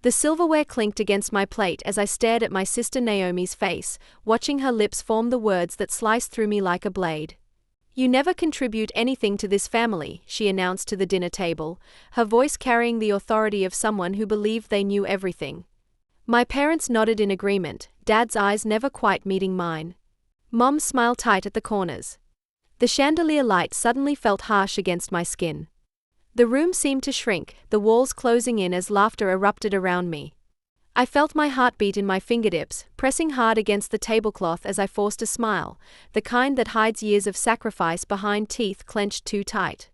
The silverware clinked against my plate as I stared at my sister Naomi's face, watching her lips form the words that sliced through me like a blade. "You never contribute anything to this family," she announced to the dinner table, her voice carrying the authority of someone who believed they knew everything. My parents nodded in agreement, Dad's eyes never quite meeting mine. Mom's smile tight at the corners. The chandelier light suddenly felt harsh against my skin. The room seemed to shrink, the walls closing in as laughter erupted around me. I felt my heartbeat in my fingertips, pressing hard against the tablecloth as I forced a smile, the kind that hides years of sacrifice behind teeth clenched too tight.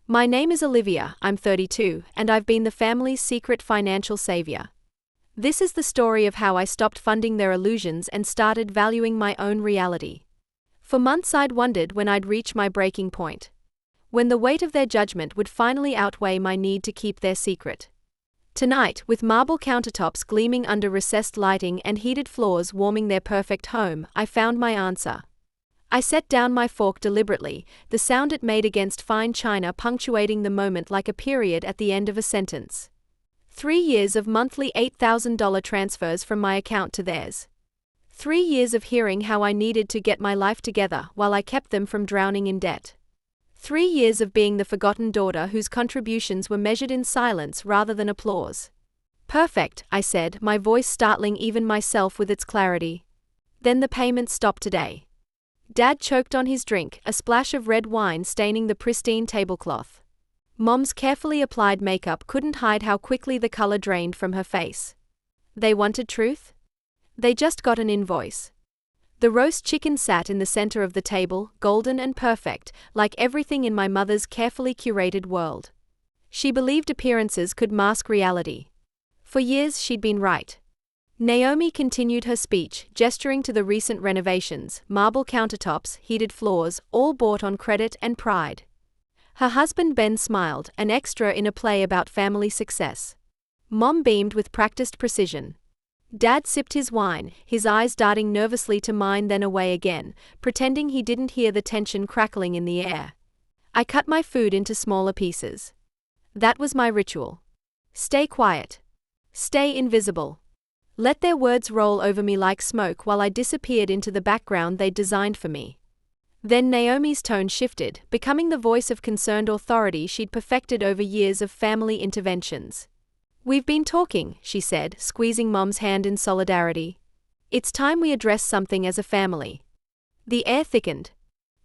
"My name is Olivia, I'm 32, and I've been the family's secret financial savior. This is the story of how I stopped funding their illusions and started valuing my own reality. For months I'd wondered when I'd reach my breaking point. When the weight of their judgment would finally outweigh my need to keep their secret. Tonight, with marble countertops gleaming under recessed lighting and heated floors warming their perfect home, I found my answer. I set down my fork deliberately, the sound it made against fine china punctuating the moment like a period at the end of a sentence. 3 years of monthly $8,000 transfers from my account to theirs. 3 years of hearing how I needed to get my life together while I kept them from drowning in debt. 3 years of being the forgotten daughter whose contributions were measured in silence rather than applause. "Perfect," I said, my voice startling even myself with its clarity. "Then the payments stop today." Dad choked on his drink, a splash of red wine staining the pristine tablecloth. Mom's carefully applied makeup couldn't hide how quickly the color drained from her face. They wanted truth? They just got an invoice. The roast chicken sat in the center of the table, golden and perfect, like everything in my mother's carefully curated world. She believed appearances could mask reality. For years she'd been right. Naomi continued her speech, gesturing to the recent renovations, marble countertops, heated floors, all bought on credit and pride. Her husband Ben smiled, an extra in a play about family success. Mom beamed with practiced precision. Dad sipped his wine, his eyes darting nervously to mine then away again, pretending he didn't hear the tension crackling in the air. I cut my food into smaller pieces. That was my ritual. Stay quiet. Stay invisible. Let their words roll over me like smoke while I disappeared into the background they'd designed for me. Then Naomi's tone shifted, becoming the voice of concerned authority she'd perfected over years of family interventions. "We've been talking," she said, squeezing Mom's hand in solidarity. "It's time we address something as a family." The air thickened.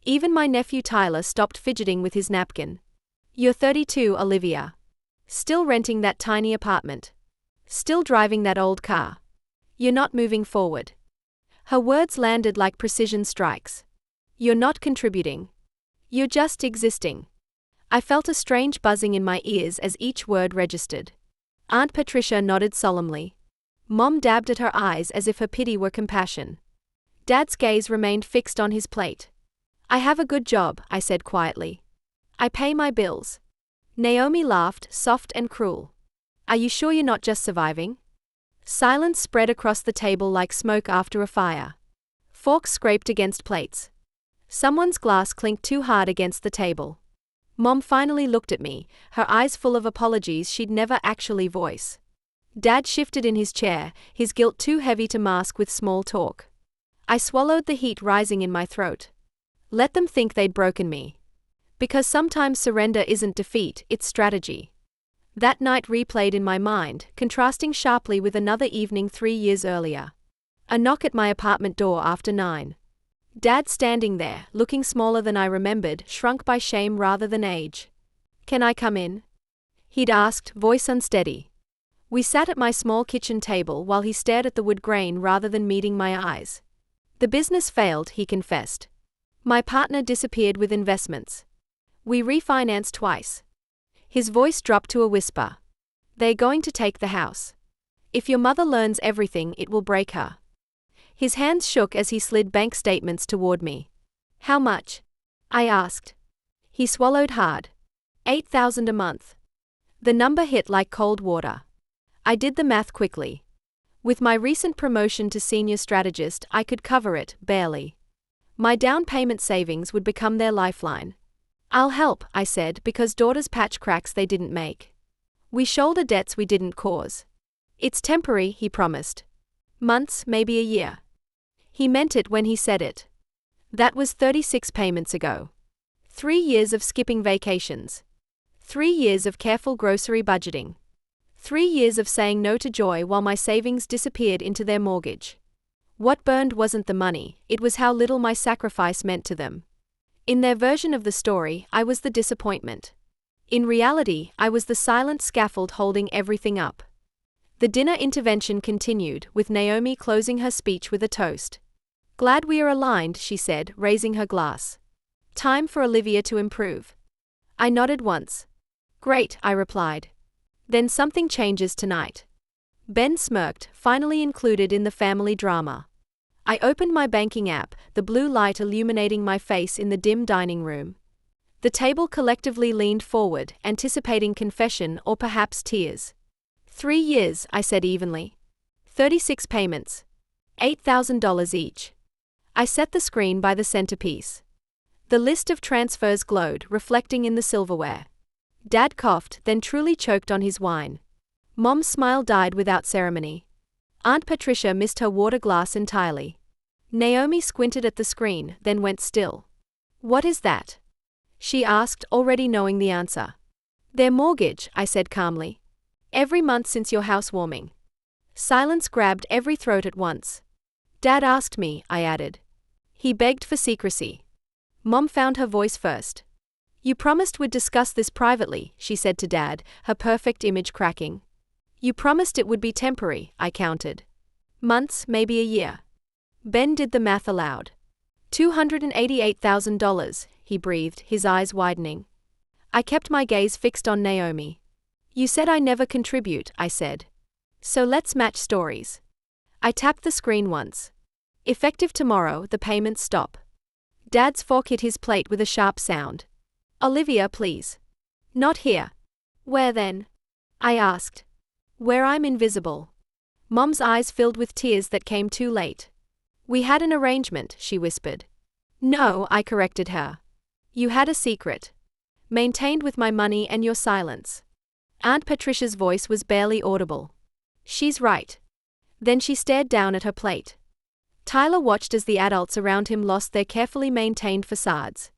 Even my nephew Tyler stopped fidgeting with his napkin. "You're 32, Olivia. Still renting that tiny apartment. Still driving that old car. You're not moving forward." Her words landed like precision strikes. "You're not contributing. You're just existing." I felt a strange buzzing in my ears as each word registered. Aunt Patricia nodded solemnly. Mom dabbed at her eyes as if her pity were compassion. Dad's gaze remained fixed on his plate. "I have a good job," I said quietly. "I pay my bills." Naomi laughed, soft and cruel. "Are you sure you're not just surviving?" Silence spread across the table like smoke after a fire. Forks scraped against plates. Someone's glass clinked too hard against the table. Mom finally looked at me, her eyes full of apologies she'd never actually voice. Dad shifted in his chair, his guilt too heavy to mask with small talk. I swallowed the heat rising in my throat. Let them think they'd broken me. Because sometimes surrender isn't defeat, it's strategy. That night replayed in my mind, contrasting sharply with another evening 3 years earlier. A knock at my apartment door after 9. Dad standing there, looking smaller than I remembered, shrunk by shame rather than age. "Can I come in?" he'd asked, voice unsteady. We sat at my small kitchen table while he stared at the wood grain rather than meeting my eyes. The business failed, he confessed. My partner disappeared with investments. We refinanced twice. His voice dropped to a whisper. "They're going to take the house. If your mother learns everything, it will break her." His hands shook as he slid bank statements toward me. "How much?" I asked. He swallowed hard. $8,000 a month. The number hit like cold water. I did the math quickly. With my recent promotion to senior strategist, I could cover it, barely. My down payment savings would become their lifeline. "I'll help," I said, because daughters patch cracks they didn't make. We shoulder debts we didn't cause. It's temporary, he promised. Months, maybe a year. He meant it when he said it. That was 36 payments ago. 3 years of skipping vacations. 3 years of careful grocery budgeting. 3 years of saying no to joy while my savings disappeared into their mortgage. What burned wasn't the money, it was how little my sacrifice meant to them. In their version of the story, I was the disappointment. In reality, I was the silent scaffold holding everything up. The dinner intervention continued, with Naomi closing her speech with a toast. Glad we are aligned, she said, raising her glass. Time for Olivia to improve. I nodded once. Great, I replied. Then something changes tonight. Ben smirked, finally included in the family drama. I opened my banking app, the blue light illuminating my face in the dim dining room. The table collectively leaned forward, anticipating confession or perhaps tears. 3 years, I said evenly. 36 payments. $8,000 each. I set the screen by the centerpiece. The list of transfers glowed, reflecting in the silverware. Dad coughed, then truly choked on his wine. Mom's smile died without ceremony. Aunt Patricia missed her water glass entirely. Naomi squinted at the screen, then went still. What is that? She asked, already knowing the answer. Their mortgage, I said calmly. Every month since your housewarming. Silence grabbed every throat at once. Dad asked me, I added. He begged for secrecy. Mom found her voice first. You promised we'd discuss this privately, she said to Dad, her perfect image cracking. You promised it would be temporary, I countered. Months, maybe a year. Ben did the math aloud. $288,000, he breathed, his eyes widening. I kept my gaze fixed on Naomi. You said I never contribute, I said. So let's match stories. I tapped the screen once. Effective tomorrow, the payments stop. Dad's fork hit his plate with a sharp sound. Olivia, please. Not here. Where then? I asked. Where I'm invisible. Mom's eyes filled with tears that came too late. We had an arrangement, she whispered. No, I corrected her. You had a secret. Maintained with my money and your silence. Aunt Patricia's voice was barely audible. She's right. Then she stared down at her plate. Tyler watched as the adults around him lost their carefully maintained facades.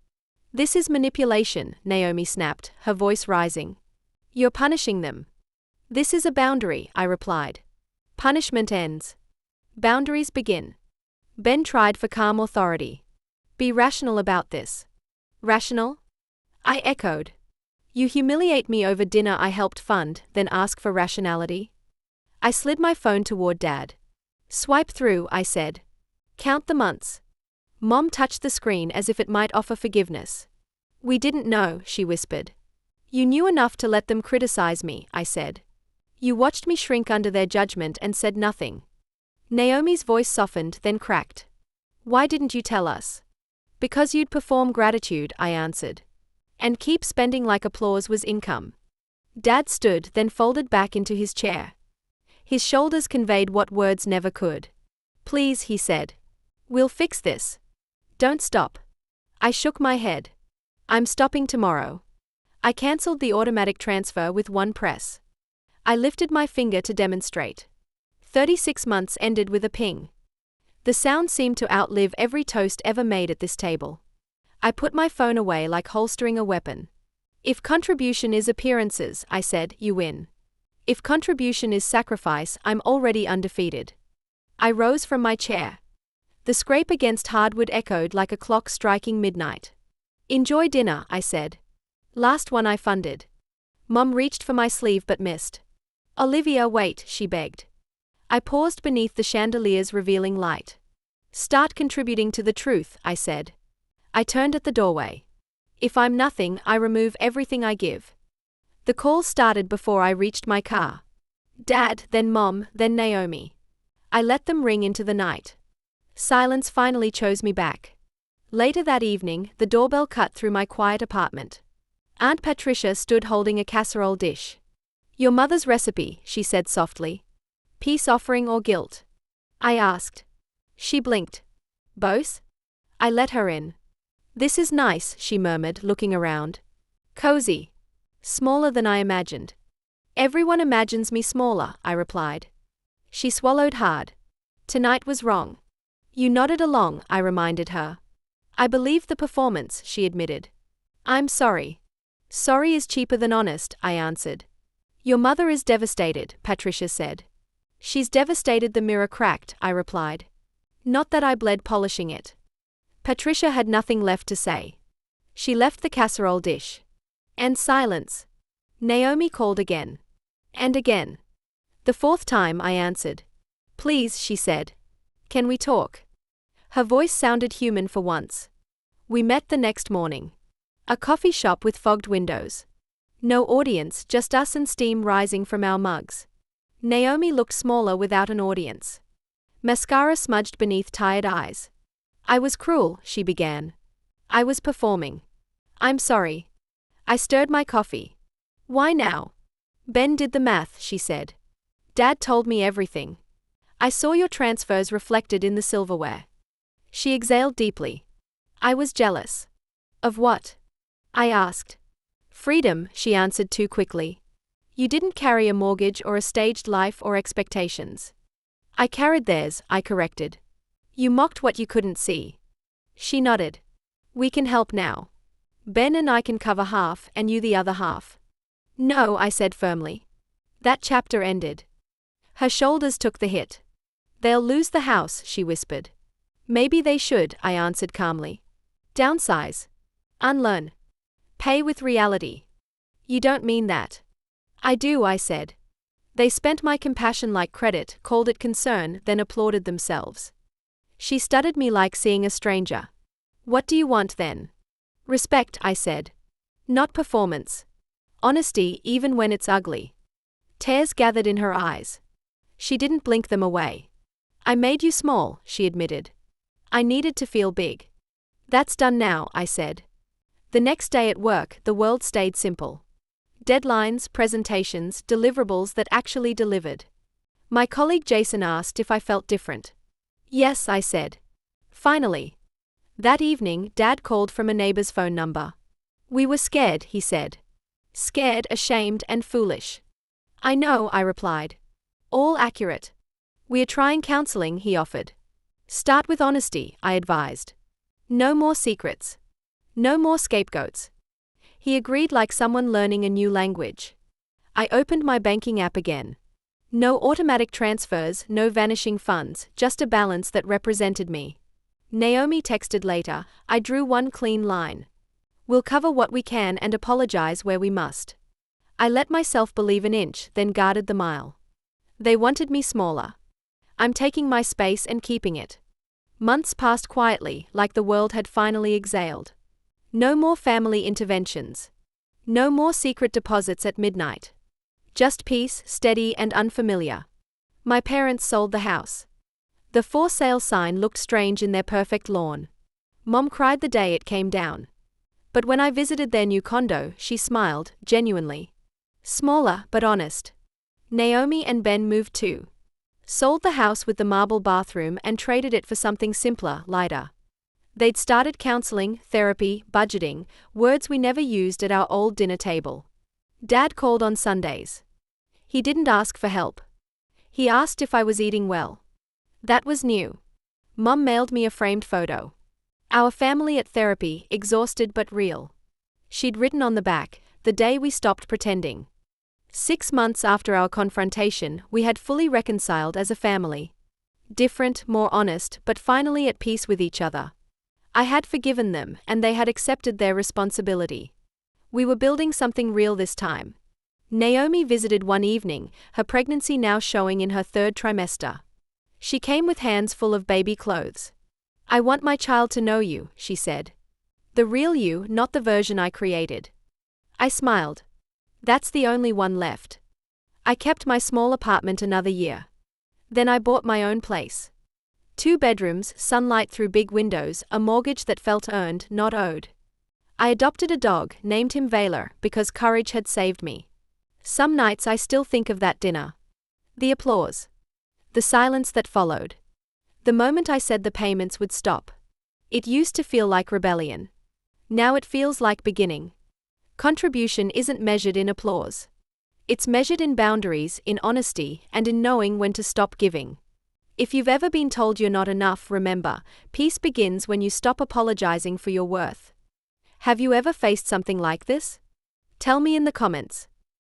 This is manipulation, Naomi snapped, her voice rising. You're punishing them. This is a boundary, I replied. Punishment ends. Boundaries begin. Ben tried for calm authority. Be rational about this. Rational? I echoed. You humiliate me over dinner I helped fund, then ask for rationality? I slid my phone toward Dad. Swipe through, I said. Count the months. Mom touched the screen as if it might offer forgiveness. We didn't know, she whispered. You knew enough to let them criticize me, I said. You watched me shrink under their judgment and said nothing. Naomi's voice softened, then cracked. Why didn't you tell us? Because you'd perform gratitude, I answered. And keep spending like applause was income. Dad stood, then folded back into his chair. His shoulders conveyed what words never could. Please, he said. We'll fix this. Don't stop. I shook my head. I'm stopping tomorrow. I cancelled the automatic transfer with one press. I lifted my finger to demonstrate. 36 months ended with a ping. The sound seemed to outlive every toast ever made at this table. I put my phone away like holstering a weapon. If contribution is appearances, I said, you win. If contribution is sacrifice, I'm already undefeated. I rose from my chair. The scrape against hardwood echoed like a clock striking midnight. Enjoy dinner, I said. Last one I funded. Mom reached for my sleeve but missed. Olivia, wait, she begged. I paused beneath the chandelier's revealing light. Start contributing to the truth, I said. I turned at the doorway. If I'm nothing, I remove everything I give. The call started before I reached my car. Dad, then Mom, then Naomi. I let them ring into the night. Silence finally chose me back. Later that evening, the doorbell cut through my quiet apartment. Aunt Patricia stood holding a casserole dish. Your mother's recipe, she said softly. Peace offering or guilt? I asked. She blinked. Both? I let her in. This is nice, she murmured, looking around. Cozy. Smaller than I imagined. Everyone imagines me smaller, I replied. She swallowed hard. Tonight was wrong. You nodded along, I reminded her. I believed the performance, she admitted. I'm sorry. Sorry is cheaper than honest, I answered. Your mother is devastated, Patricia said. She's devastated, the mirror cracked, I replied. Not that I bled polishing it. Patricia had nothing left to say. She left the casserole dish. And silence. Naomi called again. And again. The fourth time I answered. Please, she said. Can we talk? Her voice sounded human for once. We met the next morning. A coffee shop with fogged windows. No audience, just us and steam rising from our mugs. Naomi looked smaller without an audience. Mascara smudged beneath tired eyes. I was cruel, she began. I was performing. I'm sorry. I stirred my coffee. Why now? Ben did the math, she said. Dad told me everything. I saw your transfers reflected in the silverware. She exhaled deeply. I was jealous. Of what? I asked. Freedom, she answered too quickly. You didn't carry a mortgage or a staged life or expectations. I carried theirs, I corrected. You mocked what you couldn't see. She nodded. We can help now. Ben and I can cover half and you the other half. No, I said firmly. That chapter ended. Her shoulders took the hit. They'll lose the house, she whispered. Maybe they should, I answered calmly. Downsize. Unlearn. Pay with reality. You don't mean that. I do, I said. They spent my compassion like credit, called it concern, then applauded themselves. She studied me like seeing a stranger. What do you want then? Respect, I said. Not performance. Honesty, even when it's ugly. Tears gathered in her eyes. She didn't blink them away. I made you small, she admitted. I needed to feel big. That's done now, I said. The next day at work, the world stayed simple. Deadlines, presentations, deliverables that actually delivered. My colleague Jason asked if I felt different. Yes, I said. Finally. That evening, Dad called from a neighbor's phone number. We were scared, he said. Scared, ashamed, and foolish. I know, I replied. All accurate. We are trying counseling, he offered. Start with honesty, I advised. No more secrets. No more scapegoats. He agreed like someone learning a new language. I opened my banking app again. No automatic transfers, no vanishing funds, just a balance that represented me. Naomi texted later, I drew one clean line. We'll cover what we can and apologize where we must. I let myself believe an inch, then guarded the mile. They wanted me smaller. I'm taking my space and keeping it. Months passed quietly, like the world had finally exhaled. No more family interventions. No more secret deposits at midnight. Just peace, steady and unfamiliar. My parents sold the house. The for sale sign looked strange in their perfect lawn. Mom cried the day it came down. But when I visited their new condo, she smiled, genuinely. Smaller, but honest. Naomi and Ben moved too. Sold the house with the marble bathroom and traded it for something simpler, lighter. They'd started counseling, therapy, budgeting, words we never used at our old dinner table. Dad called on Sundays. He didn't ask for help. He asked if I was eating well. That was new. Mom mailed me a framed photo. Our family at therapy, exhausted but real. She'd written on the back, the day we stopped pretending. 6 months after our confrontation, we had fully reconciled as a family. Different, more honest, but finally at peace with each other. I had forgiven them, and they had accepted their responsibility. We were building something real this time. Naomi visited one evening, her pregnancy now showing in her 3rd trimester. She came with hands full of baby clothes. I want my child to know you, she said. The real you, not the version I created. I smiled. That's the only one left. I kept my small apartment another year. Then I bought my own place. 2 bedrooms, sunlight through big windows, a mortgage that felt earned, not owed. I adopted a dog, named him Valor, because courage had saved me. Some nights I still think of that dinner. The applause. The silence that followed. The moment I said the payments would stop. It used to feel like rebellion. Now it feels like beginning. Contribution isn't measured in applause. It's measured in boundaries, in honesty, and in knowing when to stop giving. If you've ever been told you're not enough, remember, peace begins when you stop apologizing for your worth. Have you ever faced something like this? Tell me in the comments.